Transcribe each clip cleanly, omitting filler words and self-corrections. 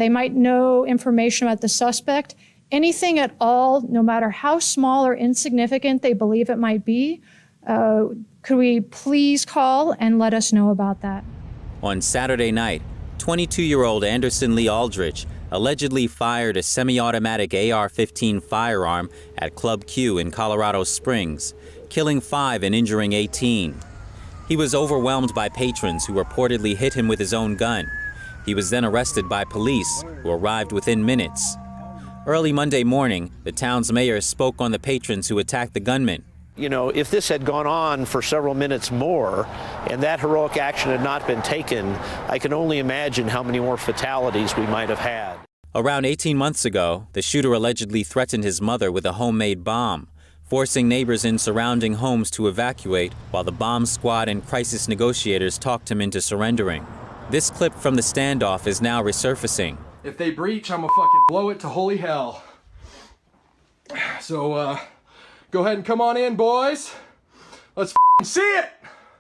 They might know information about the suspect. Anything at all, no matter how small or insignificant they believe it might be, could we please call and let us know about that? On Saturday night, 22-year-old Anderson Lee Aldrich allegedly fired a semi-automatic AR-15 firearm at Club Q in Colorado Springs, killing 5 and injuring 18. He was overwhelmed by patrons who reportedly hit him with his own gun. He was then arrested by police, who arrived within minutes. Early Monday morning, the town's mayor spoke on the patrons who attacked the gunman. You know, if this had gone on for several minutes more and that heroic action had not been taken, I can only imagine how many more fatalities we might have had. Around 18 months ago, the shooter allegedly threatened his mother with a homemade bomb, forcing neighbors in surrounding homes to evacuate while the bomb squad and crisis negotiators talked him into surrendering. This clip from the standoff is now resurfacing. If they breach, I'm gonna fucking blow it to holy hell. So, go ahead and come on in, boys. Let's see it!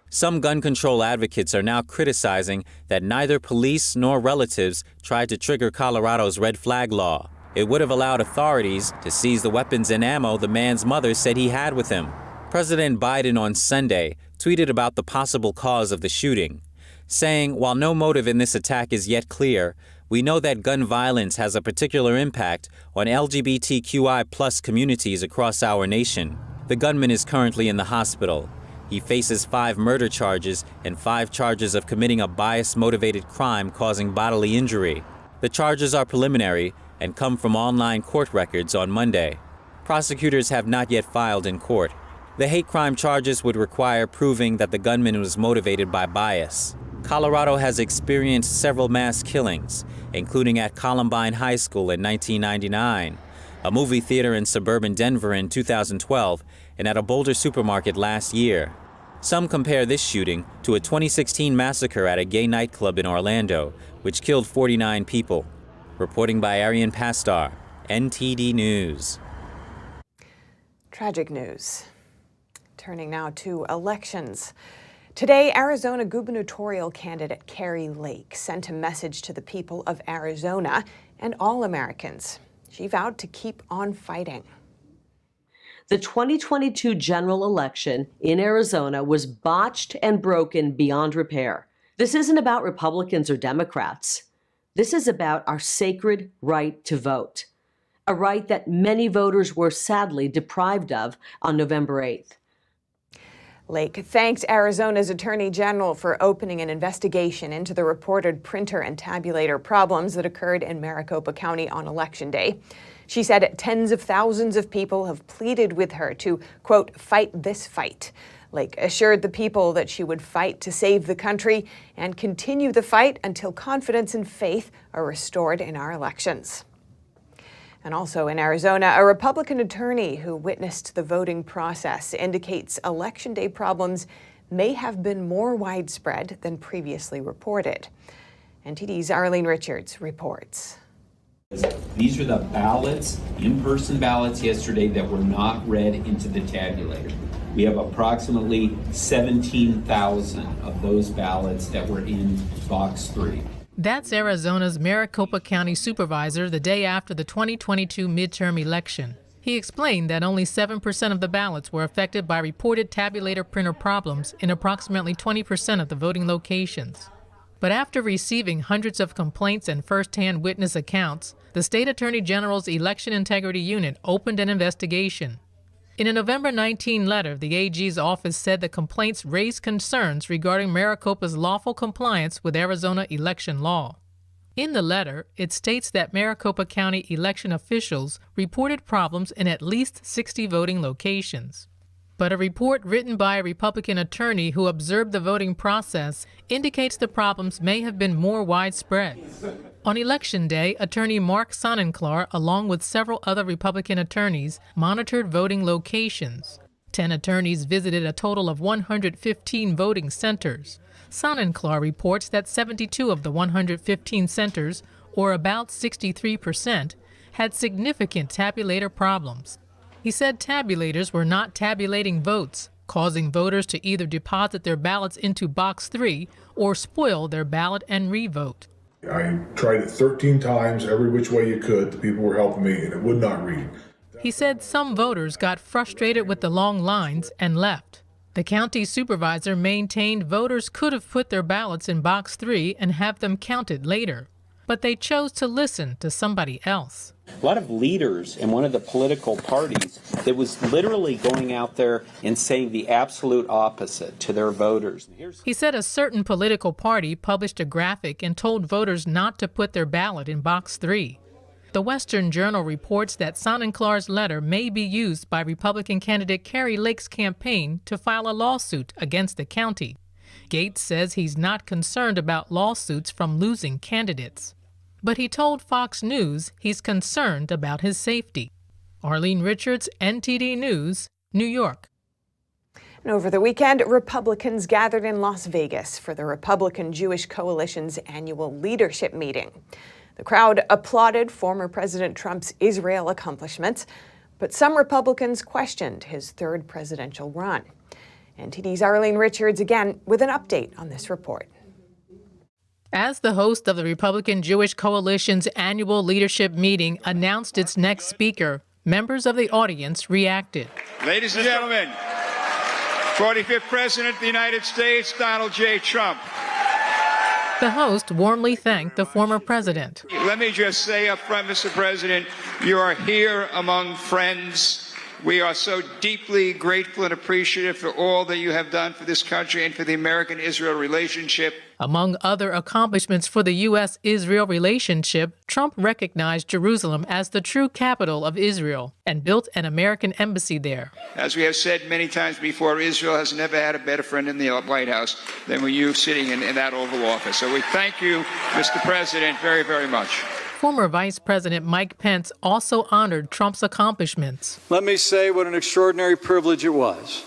Some gun control advocates are now criticizing that neither police nor relatives tried to trigger Colorado's red flag law. It would have allowed authorities to seize the weapons and ammo the man's mother said he had with him. President Biden on Sunday tweeted about the possible cause of the shooting, saying, while no motive in this attack is yet clear, we know that gun violence has a particular impact on LGBTQI+ communities across our nation. The gunman is currently in the hospital. He faces 5 murder charges and 5 charges of committing a bias-motivated crime causing bodily injury. The charges are preliminary and come from online court records on Monday. Prosecutors have not yet filed in court. The hate crime charges would require proving that the gunman was motivated by bias. Colorado has experienced several mass killings, including at Columbine High School in 1999, a movie theater in suburban Denver in 2012, and at a Boulder supermarket last year. Some compare this shooting to a 2016 massacre at a gay nightclub in Orlando, which killed 49 people. Reporting by Arian Pastar, NTD News. Tragic news. Turning now to elections. Today, Arizona gubernatorial candidate Kari sent a message to the people of Arizona and all Americans. She vowed to keep on fighting. The 2022 general election in Arizona was botched and broken beyond repair. This isn't about Republicans or Democrats. This is about our sacred right to vote, a right that many voters were sadly deprived of on November 8th. Lake thanked Arizona's Attorney General for opening an investigation into the reported printer and tabulator problems that occurred in Maricopa County on Election Day. She said tens of thousands of people have pleaded with her to, quote, fight this fight. Lake assured the people that she would fight to save the country and continue the fight until confidence and faith are restored in our elections. And also in Arizona, a Republican attorney who witnessed the voting process indicates Election Day problems may have been more widespread than previously reported. NTD's Arlene Richards reports. These are the ballots, in-person ballots yesterday that were not read into the tabulator. We have approximately 17,000 of those ballots that were in box 3. That's Arizona's Maricopa County supervisor the day after the 2022 midterm election. He explained that only 7% of the ballots were affected by reported tabulator printer problems in approximately 20% of the voting locations. But after receiving hundreds of complaints and first-hand witness accounts, the State Attorney General's Election Integrity Unit opened an investigation. In a November 19 letter, the AG's office said the complaints raised concerns regarding Maricopa's lawful compliance with Arizona election law. In the letter, it states that Maricopa County election officials reported problems in at least 60 voting locations. But a report written by a Republican attorney who observed the voting process indicates the problems may have been more widespread. On Election Day, attorney Mark Sonnenklar, along with several other Republican attorneys, monitored voting locations. 10 attorneys visited a total of 115 voting centers. Sonnenklar reports that 72 of the 115 centers, or about 63%, had significant tabulator problems. He said tabulators were not tabulating votes, causing voters to either deposit their ballots into box 3 or spoil their ballot and re-vote. I tried it 13 times, every which way you could. The people were helping me, and it would not read. He said some voters got frustrated with the long lines and left. The county supervisor maintained voters could have put their ballots in box 3 and have them counted later, but they chose to listen to somebody else. A lot of leaders in one of the political parties that was literally going out there and saying the absolute opposite to their voters. He said a certain political party published a graphic and told voters not to put their ballot in box 3. The Western Journal reports that Sonnenklar's letter may be used by Republican candidate Kari Lake's campaign to file a lawsuit against the county. Gates says he's not concerned about lawsuits from losing candidates. But he told Fox News he's concerned about his safety. Arlene Richards, NTD News, New York. And over the weekend, Republicans gathered in Las Vegas for the Republican Jewish Coalition's annual leadership meeting. The crowd applauded former President Trump's Israel accomplishments, but some Republicans questioned his third presidential run. NTD's Arlene Richards again with an update on this report. As the host of the Republican Jewish Coalition's annual leadership meeting announced its next speaker, members of the audience reacted. Ladies and gentlemen, 45th President of the United States, Donald J. Trump. The host warmly thanked the former president. Let me just say up front, Mr. President, you are here among friends. We are so deeply grateful and appreciative for all that you have done for this country and for the American-Israel relationship. Among other accomplishments for the U.S.-Israel relationship, Trump recognized Jerusalem as the true capital of Israel and built an American embassy there. As we have said many times before, Israel has never had a better friend in the White House than you sitting in that Oval Office. So we thank you, Mr. President, very, very much. Former Vice President Mike Pence also honored Trump's accomplishments. Let me say what an extraordinary privilege it was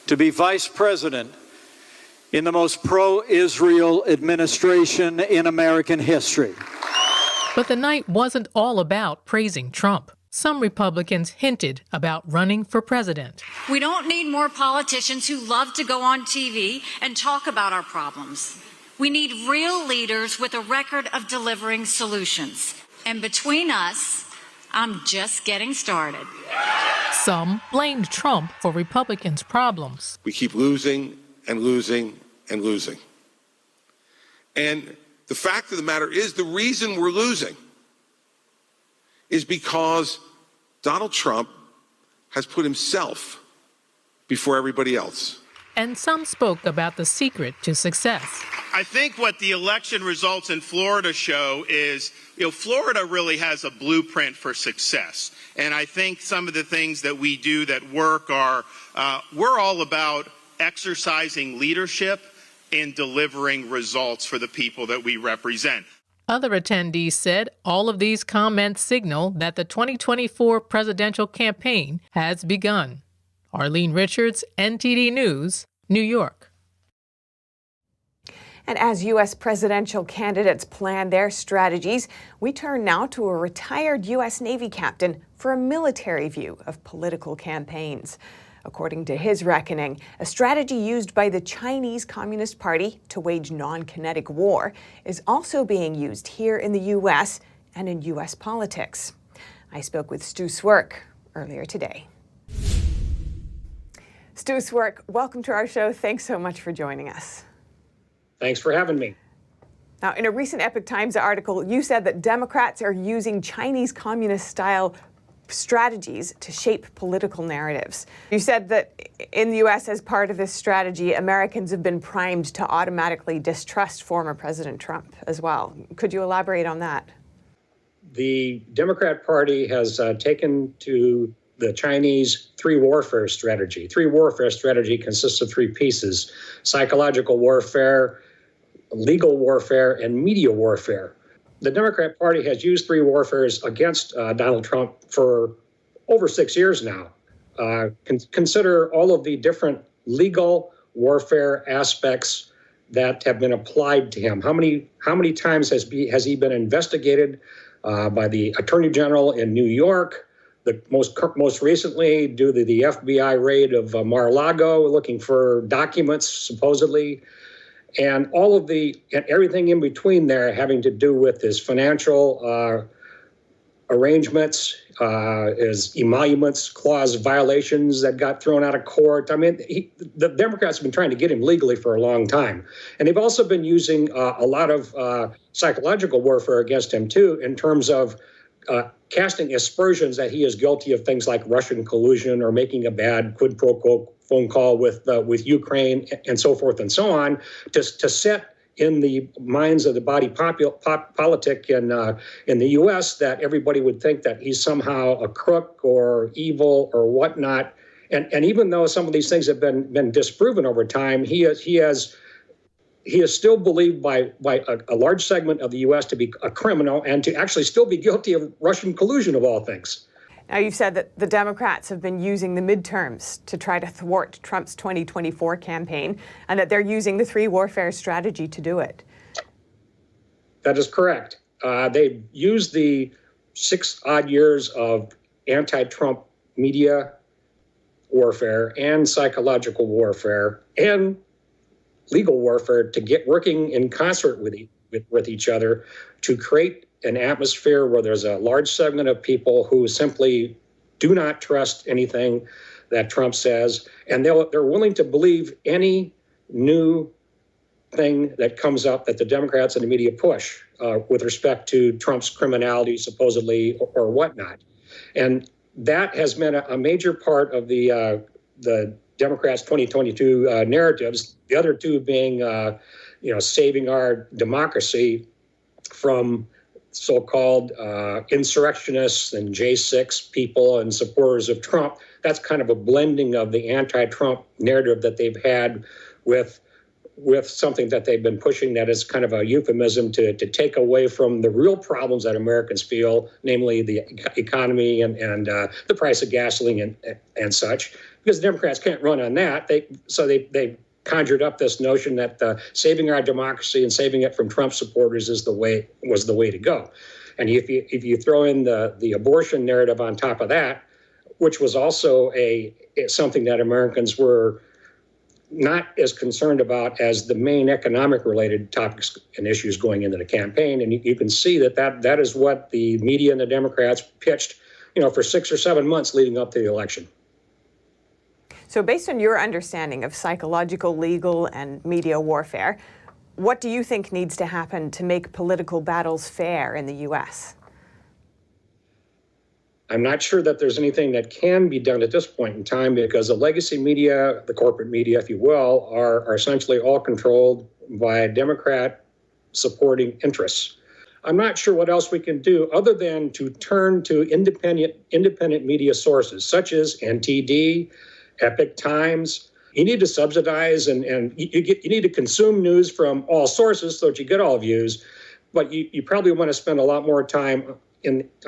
to be Vice President in the most pro-Israel administration in American history. But the night wasn't all about praising Trump. Some Republicans hinted about running for president. We don't need more politicians who love to go on TV and talk about our problems. We need real leaders with a record of delivering solutions. And between us, I'm just getting started. Some blamed Trump for Republicans' problems. We keep losing and losing and losing. And the fact of the matter is, the reason we're losing is because Donald Trump has put himself before everybody else. And some spoke about the secret to success. I think what the election results in Florida show is, Florida really has a blueprint for success. And I think some of the things that we do that work are, we're all about exercising leadership and delivering results for the people that we represent. Other attendees said all of these comments signal that the 2024 presidential campaign has begun. Arlene Richards, NTD News, New York. And as U.S. presidential candidates plan their strategies, we turn now to a retired U.S. Navy captain for a military view of political campaigns. According to his reckoning, a strategy used by the Chinese Communist Party to wage non-kinetic war is also being used here in the U.S. and in U.S. politics. I spoke with Stu Swerk earlier today. Stu Swerk, welcome to our show. Thanks so much for joining us. Thanks for having me. Now, in a recent Epoch Times article, you said that Democrats are using Chinese communist-style strategies to shape political narratives. You said that in the U.S., as part of this strategy, Americans have been primed to automatically distrust former President Trump as well. Could you elaborate on that? The Democrat Party has taken to the Chinese three warfare strategy. Three warfare strategy consists of three pieces: psychological warfare, legal warfare, and media warfare. The Democrat Party has used three warfares against Donald Trump for over 6 years now. Consider all of the different legal warfare aspects that have been applied to him. How many times has he been investigated by the Attorney General in New York? Most recently, due to the FBI raid of Mar-a-Lago, looking for documents supposedly. and all of and everything in between there having to do with his financial arrangements, his emoluments clause violations that got thrown out of court. I mean, the Democrats have been trying to get him legally for a long time. And they've also been using a lot of psychological warfare against him, too, in terms of casting aspersions that he is guilty of things like Russian collusion or making a bad quid pro quo phone call with Ukraine and so forth and so on, to set in the minds of the body politic in the U.S. that everybody would think that he's somehow a crook or evil or whatnot. And even though some of these things have been disproven over time, he is still believed by a large segment of the U.S. to be a criminal and to actually still be guilty of Russian collusion of all things. Now, you've said that the Democrats have been using the midterms to try to thwart Trump's 2024 campaign, and that they're using the three warfare strategy to do it. That is correct. They used the 6 odd years of anti-Trump media warfare and psychological warfare and legal warfare to get working in concert with each other to create an atmosphere where there's a large segment of people who simply do not trust anything that Trump says, and they're willing to believe any new thing that comes up that the Democrats and the media push with respect to Trump's criminality, supposedly, or whatnot. And that has been a major part of the Democrats' 2022 narratives. The other two being, saving our democracy from so-called insurrectionists and J6 people and supporters of Trump. That's kind of a blending of the anti-Trump narrative that they've had with something that they've been pushing that is kind of a euphemism to take away from the real problems that Americans feel, namely the economy and the price of gasoline and such. Because the Democrats can't run on that. They conjured up this notion that saving our democracy and saving it from Trump supporters was the way to go. And if you throw in the abortion narrative on top of that, which was also something that Americans were not as concerned about as the main economic related topics and issues going into the campaign. And you can see that is what the media and the Democrats pitched, for 6 or 7 months leading up to the election. So based on your understanding of psychological, legal, and media warfare, what do you think needs to happen to make political battles fair in the U.S.? I'm not sure that there's anything that can be done at this point in time because the legacy media, the corporate media, if you will, are essentially all controlled by Democrat supporting interests. I'm not sure what else we can do other than to turn to independent media sources such as NTD, Epic Times. You need to subsidize and you need to consume news from all sources so that you get all views, but you probably want to spend a lot more time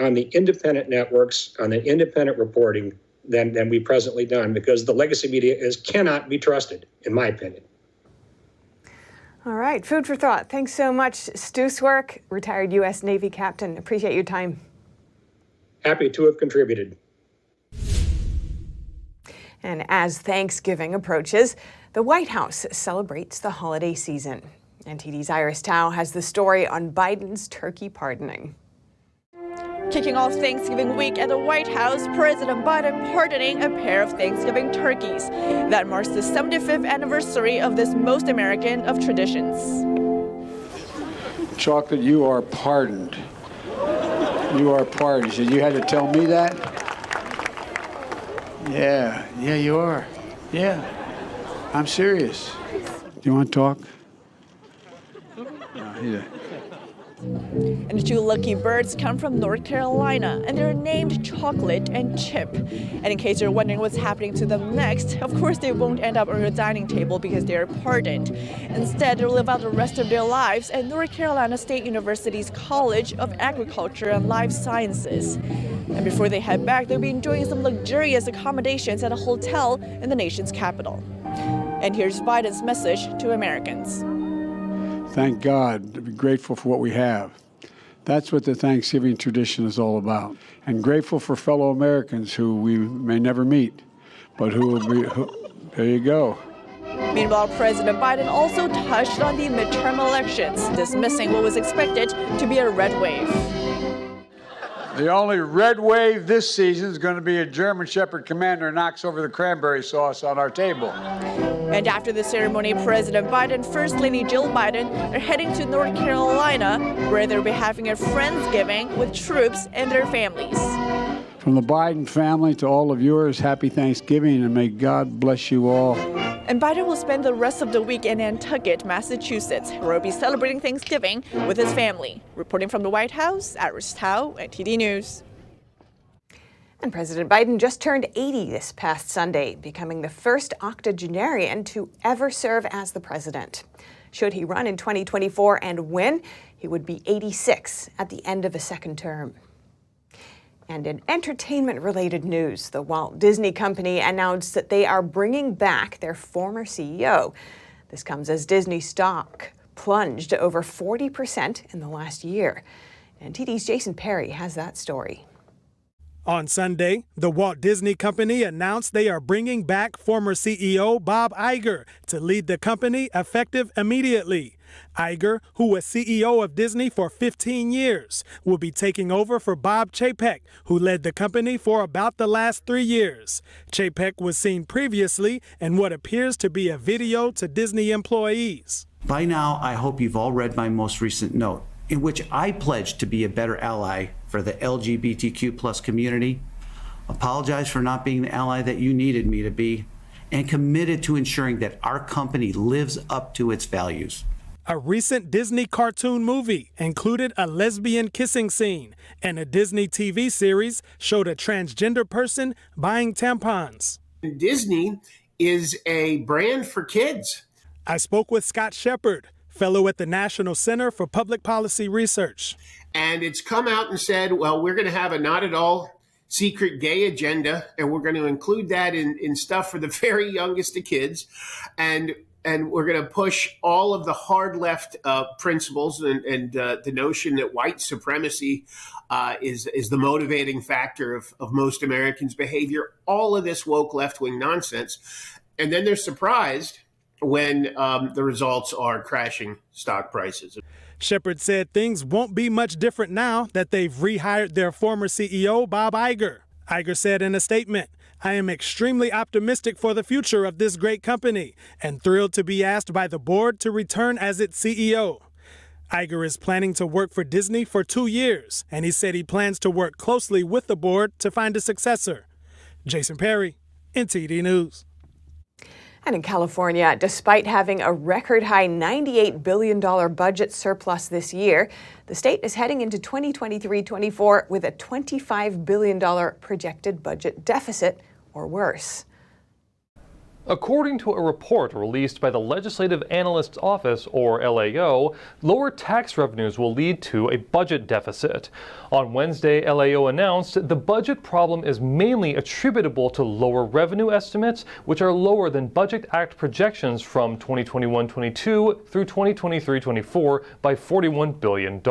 on the independent networks, on the independent reporting than we've presently done, because the legacy media cannot be trusted, in my opinion. All right, food for thought. Thanks so much, Stu Swerk, retired U.S. Navy captain. Appreciate your time. Happy to have contributed. And as Thanksgiving approaches, the White House celebrates the holiday season. NTD's Iris Tao has the story on Biden's turkey pardoning. Kicking off Thanksgiving week at the White House, President Biden pardoning a pair of Thanksgiving turkeys. That marks the 75th anniversary of this most American of traditions. Chocolate, you are pardoned. You are pardoned. You had to tell me that? Yeah, you are. Yeah, I'm serious. Do you want to talk? Yeah. And the two lucky birds come from North Carolina, and they're named Chocolate and Chip. And in case you're wondering what's happening to them next, of course they won't end up on your dining table because they're pardoned. Instead, they'll live out the rest of their lives at North Carolina State University's College of Agriculture and Life Sciences. And before they head back, they'll be enjoying some luxurious accommodations at a hotel in the nation's capital. And here's Biden's message to Americans. Thank God, to be grateful for what we have. That's what the Thanksgiving tradition is all about. And grateful for fellow Americans who we may never meet, but who will be, there you go. Meanwhile, President Biden also touched on the midterm elections, dismissing what was expected to be a red wave. The only red wave this season is going to be a German Shepherd commander knocks over the cranberry sauce on our table. And after the ceremony, President Biden, First Lady Jill Biden are heading to North Carolina, where they'll be having a Friendsgiving with troops and their families. From the Biden family to all of yours, happy Thanksgiving, and may God bless you all. And Biden will spend the rest of the week in Nantucket, Massachusetts, where he'll be celebrating Thanksgiving with his family. Reporting from the White House, Iris Tao, NTD News. And President Biden just turned 80 this past Sunday, becoming the first octogenarian to ever serve as the president. Should he run in 2024 and win, he would be 86 at the end of a second term. And in entertainment-related news, the Walt Disney Company announced that they are bringing back their former CEO. This comes as Disney stock plunged over 40% in the last year. NTD's Jason Perry has that story. On Sunday, the Walt Disney Company announced they are bringing back former CEO Bob Iger to lead the company effective immediately. Iger, who was CEO of Disney for 15 years, will be taking over for Bob Chapek, who led the company for about the last 3 years. Chapek was seen previously in what appears to be a video to Disney employees. By now, I hope you've all read my most recent note, in which I pledged to be a better ally for the LGBTQ+ community, apologize for not being the ally that you needed me to be, and committed to ensuring that our company lives up to its values. A recent Disney cartoon movie included a lesbian kissing scene, and a Disney TV series showed a transgender person buying tampons. Disney is a brand for kids. I spoke with Scott Shepard, fellow at the National Center for Public Policy Research. And it's come out and said, well, we're going to have a not at all secret gay agenda, and we're going to include that in stuff for the very youngest of kids. And we're going to push all of the hard left principles and the notion that white supremacy is the motivating factor of most Americans' behavior. All of this woke left-wing nonsense. And then they're surprised when the results are crashing stock prices. Shepard said things won't be much different now that they've rehired their former CEO, Bob Iger. Iger said in a statement, "I am extremely optimistic for the future of this great company and thrilled to be asked by the board to return as its CEO." Iger is planning to work for Disney for 2 years, and he said he plans to work closely with the board to find a successor. Jason Perry, NTD News. And in California, despite having a record-high $98 billion budget surplus this year, the state is heading into 2023-24 with a $25 billion projected budget deficit or worse. According to a report released by the Legislative Analyst's Office, or LAO, lower tax revenues will lead to a budget deficit. On Wednesday, LAO announced the budget problem is mainly attributable to lower revenue estimates, which are lower than Budget Act projections from 2021-22 through 2023-24 by $41 billion.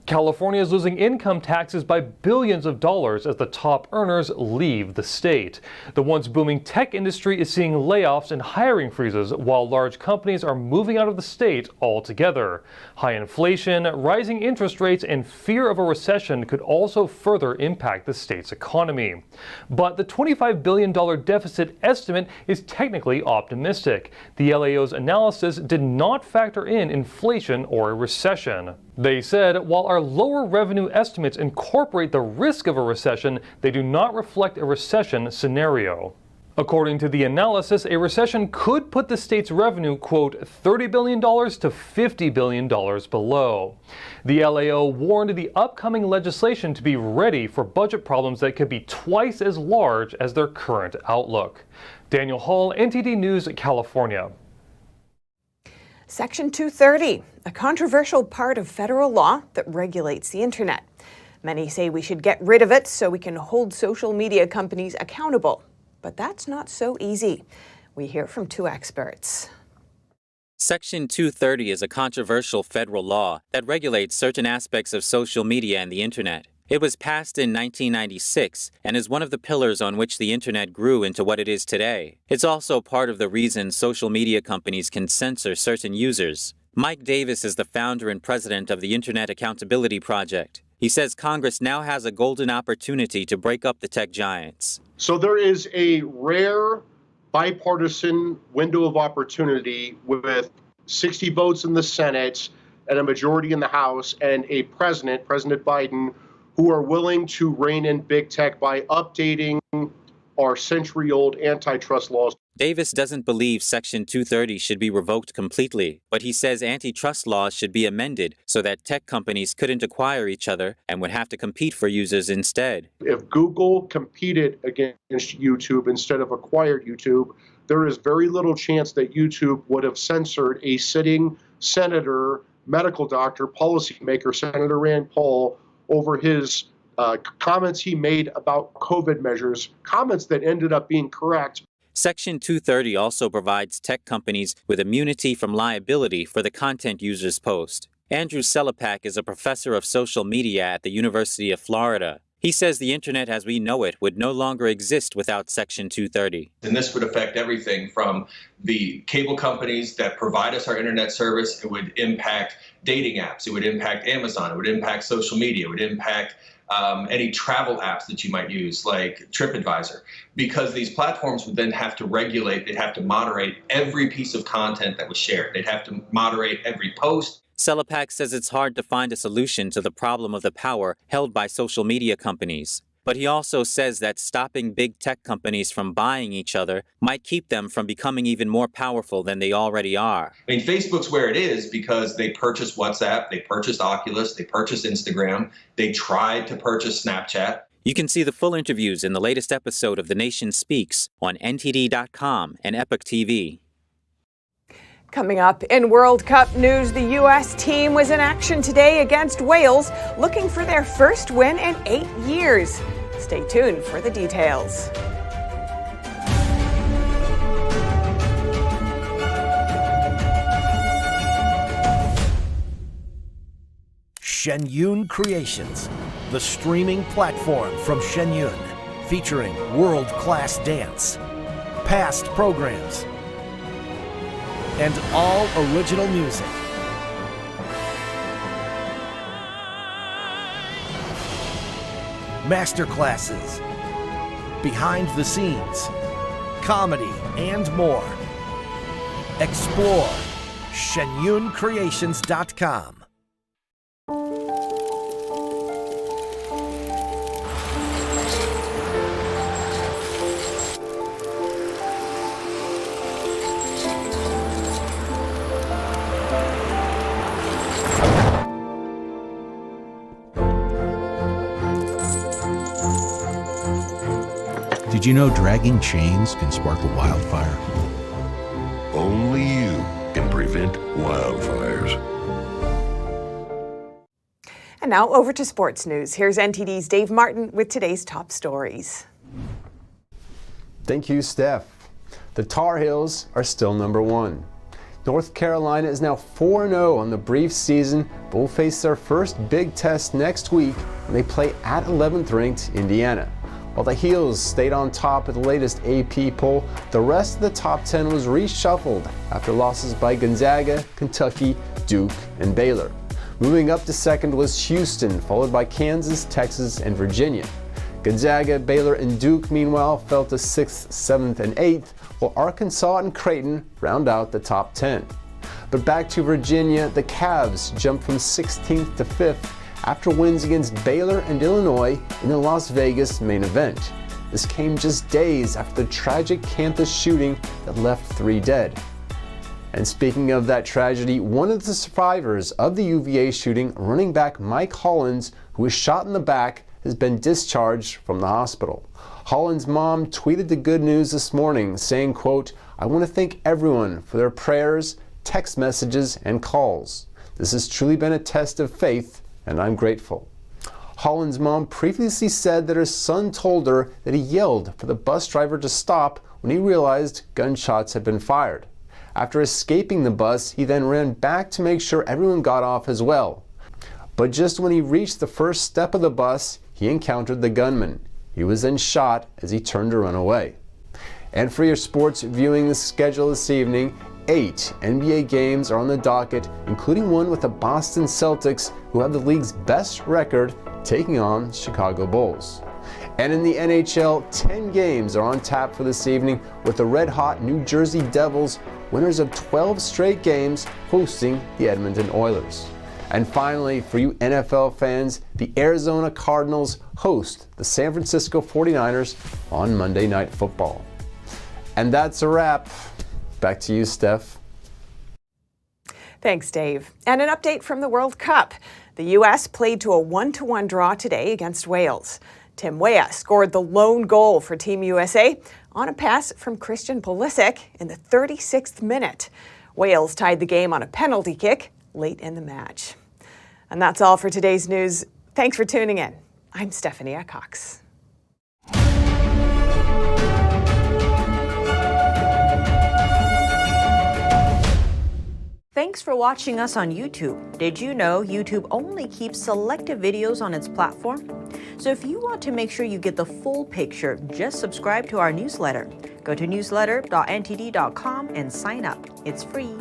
California is losing income taxes by billions of dollars as the top earners leave the state. The once booming tech industry is seeing layoffs and hiring freezes, while large companies are moving out of the state altogether. High inflation, rising interest rates, and fear of a recession could also further impact the state's economy. But the $25 billion deficit estimate is technically optimistic. The LAO's analysis did not factor in inflation or a recession. They said, while our lower revenue estimates incorporate the risk of a recession, they do not reflect a recession scenario. According to the analysis, a recession could put the state's revenue, quote, $30 billion to $50 billion below. The LAO warned the upcoming legislation to be ready for budget problems that could be twice as large as their current outlook. Daniel Hall, NTD News, California. Section 230, a controversial part of federal law that regulates the internet. Many say we should get rid of it so we can hold social media companies accountable. But that's not so easy. We hear from 2 experts. Section 230 is a controversial federal law that regulates certain aspects of social media and the internet. It was passed in 1996 and is one of the pillars on which the internet grew into what it is today. It's also part of the reason social media companies can censor certain users. Mike Davis is the founder and president of the Internet Accountability Project. He says Congress now has a golden opportunity to break up the tech giants. So there is a rare bipartisan window of opportunity with 60 votes in the Senate and a majority in the House and a president, President Biden, who are willing to rein in big tech by updating our century-old antitrust laws. Davis doesn't believe Section 230 should be revoked completely, but he says antitrust laws should be amended so that tech companies couldn't acquire each other and would have to compete for users instead. If Google competed against YouTube instead of acquired YouTube, there is very little chance that YouTube would have censored a sitting senator, medical doctor, policymaker, Senator Rand Paul, over his comments he made about COVID measures, comments that ended up being correct. Section 230 also provides tech companies with immunity from liability for the content users post. Andrew Selepak is a professor of social media at the University of Florida. He says the internet as we know it would no longer exist without Section 230. And this would affect everything from the cable companies that provide us our internet service. It would impact dating apps. It would impact Amazon. It would impact social media. It would impact any travel apps that you might use, like TripAdvisor, because these platforms would then have to regulate, they'd have to moderate every piece of content that was shared. They'd have to moderate every post. Selepak says it's hard to find a solution to the problem of the power held by social media companies. But he also says that stopping big tech companies from buying each other might keep them from becoming even more powerful than they already are. I mean, Facebook's where it is because they purchased WhatsApp, they purchased Oculus, they purchased Instagram, they tried to purchase Snapchat. You can see the full interviews in the latest episode of The Nation Speaks on NTD.com and Epoch TV. Coming up in World Cup news, the U.S. team was in action today against Wales, looking for their first win in 8 years. Stay tuned for the details. Shenyun Creations, the streaming platform from Shenyun, featuring world-class dance, past programs, and all original music. Masterclasses, behind the scenes, comedy, and more. Explore shenyuncreations.com. Did you know dragging chains can spark a wildfire? Only you can prevent wildfires. And now over to sports news. Here's NTD's Dave Martin with today's top stories. Thank you, Steph. The Tar Heels are still #1. North Carolina is now 4-0 on the brief season, but will face their first big test next week when they play at 11th-ranked Indiana. While the Heels stayed on top of the latest AP poll, the rest of the top 10 was reshuffled after losses by Gonzaga, Kentucky, Duke, and Baylor. Moving up to second was Houston, followed by Kansas, Texas, and Virginia. Gonzaga, Baylor, and Duke, meanwhile, fell to 6th, 7th, and 8th, while Arkansas and Creighton round out the top 10. But back to Virginia, the Cavs jumped from 16th to 5th after wins against Baylor and Illinois in the Las Vegas main event. This came just days after the tragic campus shooting that left 3 dead. And speaking of that tragedy, one of the survivors of the UVA shooting, running back Mike Hollins, who was shot in the back, has been discharged from the hospital. Hollins' mom tweeted the good news this morning, saying, quote, "I want to thank everyone for their prayers, text messages, and calls. This has truly been a test of faith, and I'm grateful." Hollins' mom previously said that her son told her that he yelled for the bus driver to stop when he realized gunshots had been fired. After escaping the bus, he then ran back to make sure everyone got off as well. But just when he reached the first step of the bus, he encountered the gunman. He was then shot as he turned to run away. And for your sports viewing the schedule this evening, 8 NBA games are on the docket, including one with the Boston Celtics, who have the league's best record, taking on Chicago Bulls. And in the NHL, 10 games are on tap for this evening, with the red-hot New Jersey Devils, winners of 12 straight games, hosting the Edmonton Oilers. And finally, for you NFL fans, the Arizona Cardinals host the San Francisco 49ers on Monday Night Football. And that's a wrap. Back to you, Steph. Thanks, Dave. And an update from the World Cup. The U.S. played to a 1-1 draw today against Wales. Tim Weah scored the lone goal for Team USA on a pass from Christian Pulisic in the 36th minute. Wales tied the game on a penalty kick late in the match. And that's all for today's news. Thanks for tuning in. I'm Stephanie Cox. Thanks for watching us on YouTube. Did you know YouTube only keeps selected videos on its platform? So if you want to make sure you get the full picture, just subscribe to our newsletter. Go to newsletter.ntd.com and sign up. It's free.